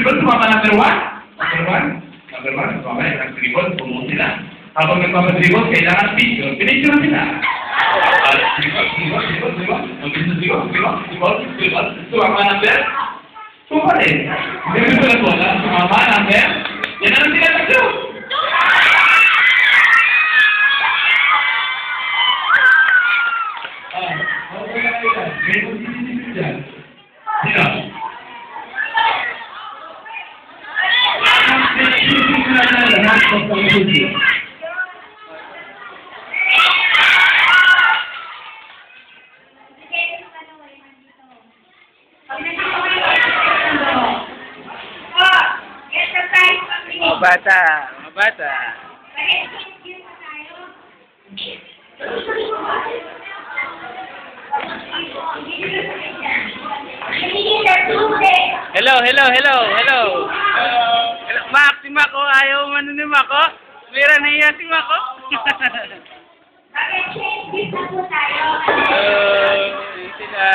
nag-tribal, sumama number 1. Number 1, sumama yan. Nag-tribal, pumunod sila. Habang nagpapatribal, kailangan picture. Pinicture sila. Tribal. Sumama number. Sumama rin. Hindi ko lang wala. Sumama number. Yan ang sila nag-tribal. Mga bata. Hello. Mak, si Mako, ayaw man ni Mako. Mira na iya si Mako. Sila.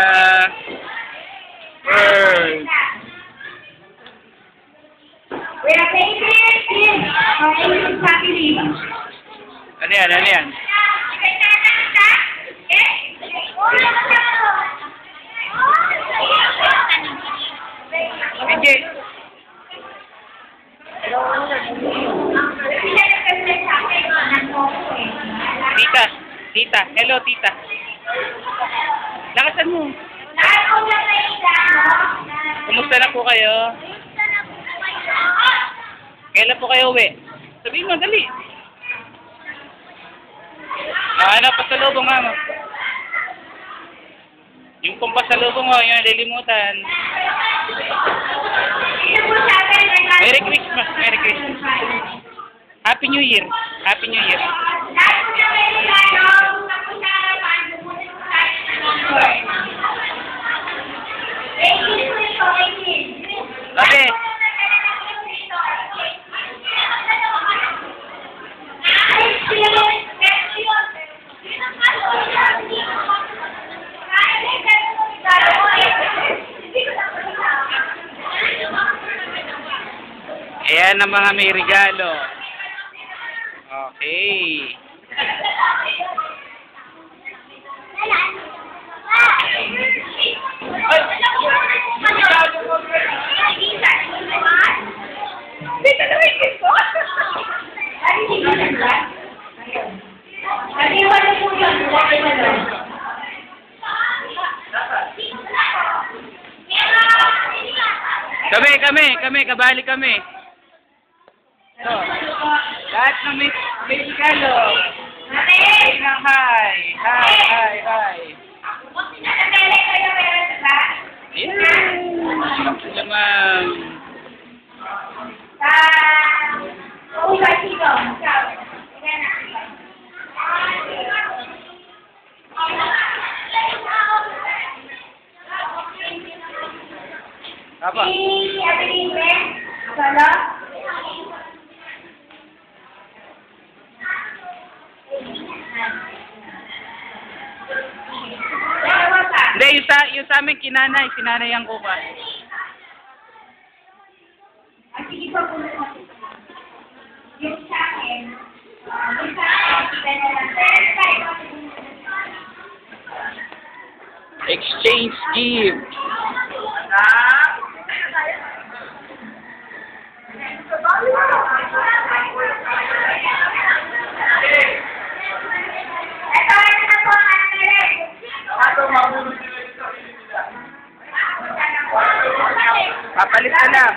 Ano yan? Hindi. Tita. Hello, tita. Lakasan mo. Kumusta na po kayo? Kailan po kayo uwi? Sabihin mo, dali. Ano, pasalubong nga mo. Yung pong pasalubong mo, yung nalilimutan. Merry Christmas. Happy New Year. Bakit? Ayan ang mga may regalo. Okay. Kami, kabali kami. So, lahat ng may regalo. Hi. Sila ma'am. Apa? Hindi, yung sa amin sinanay ang kuka. Sige pa po yung sa akin, Exchange gift. Papalit na lang.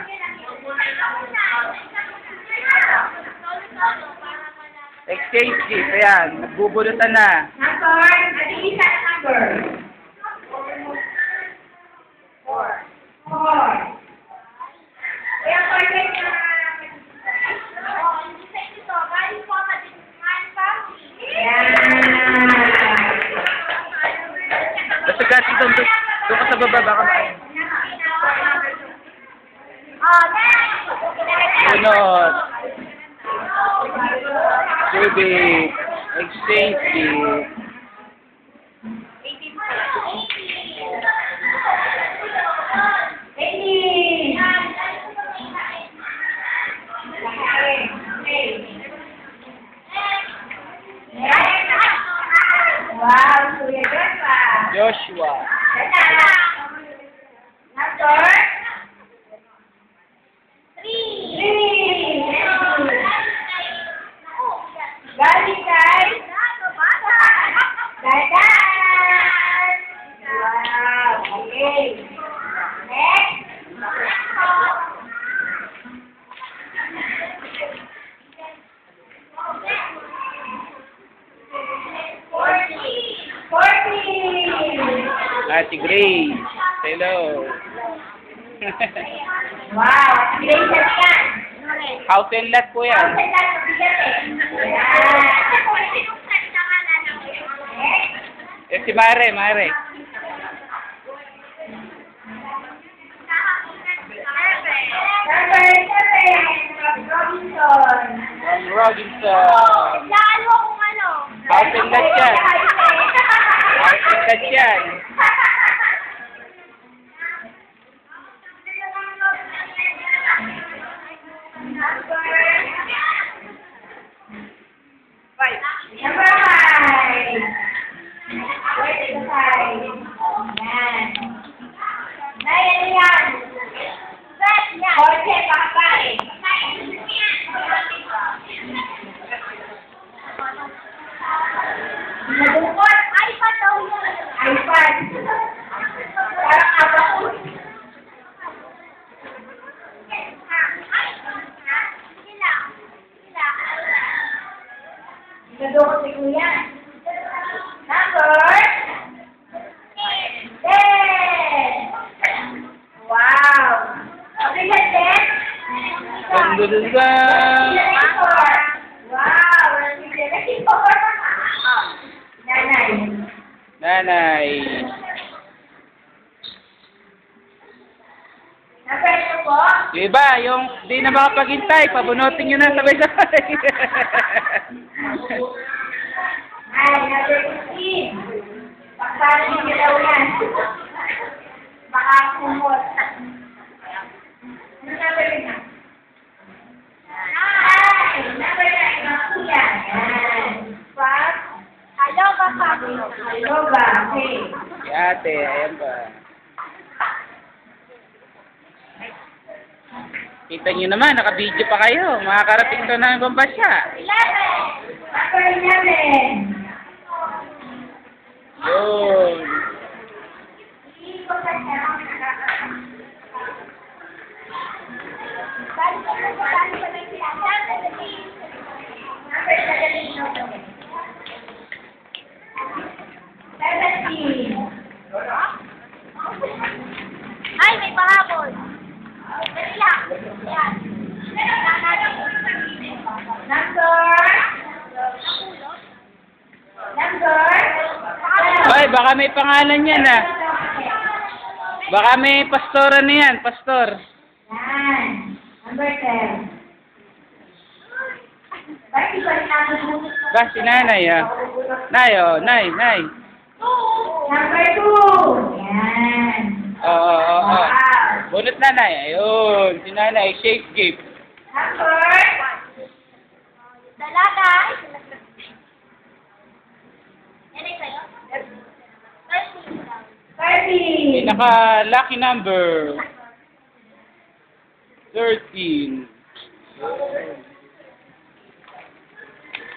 Exchange gift. Ayan, nagbubulutan na. Number, isa na number. 4. Kaya perfect na. Basta kasi doon ka sa baba, baka maayon. Sunod. Tubig. Exchange gift. si Grace. Hello. Wow, Grace yan. House and lot po yan. Ang sanda, mabigat eh. Eh, si Mare, Mare. Number 7, Robinson. Robinson. Lalo kung ano. House and lot yan. House and lot yan. Number 5. Where is the 5? Yan. Nine, yan. Jorge, pakapay. Nadungkot. iPad daw yun. iPad. Parang abakos. Nadungkot si Kuya. Number 10. Wow. Okay, let's Ganda. Wow, Nanay. Nanay. Number 2 po. Yung iba, yung di na makapaghintay, pabunutin nyo na sabay-sabay. Ay, number 15. Pagparin niyo daw yan. Baka kumot. Ano number yun na? Ay, number 9. Kuya. Yan. Pag? Hello ba, Pablo? Hello ba? Okay. Si ate, ayan ba. Kita nyo naman, naka-video pa kayo. Makakarating to ng ibang basya. 11. Number 11. Yun. Ay, may pahabol. Dali lang. Yan. Number. Ay, baka may pangalan yan ah. Baka may pastora na yan, pastor. Yan. Number 10. Bakit iba rin namin mo? Ba, si nanay ah. Nay, oh, nay. Number 2. Yan. Oo. Wow. Bunot nanay, ayun. Si nanay, shake gift. Number. Dalaga. Yan ay kayo? 30. Pinaka-lucky number. 13.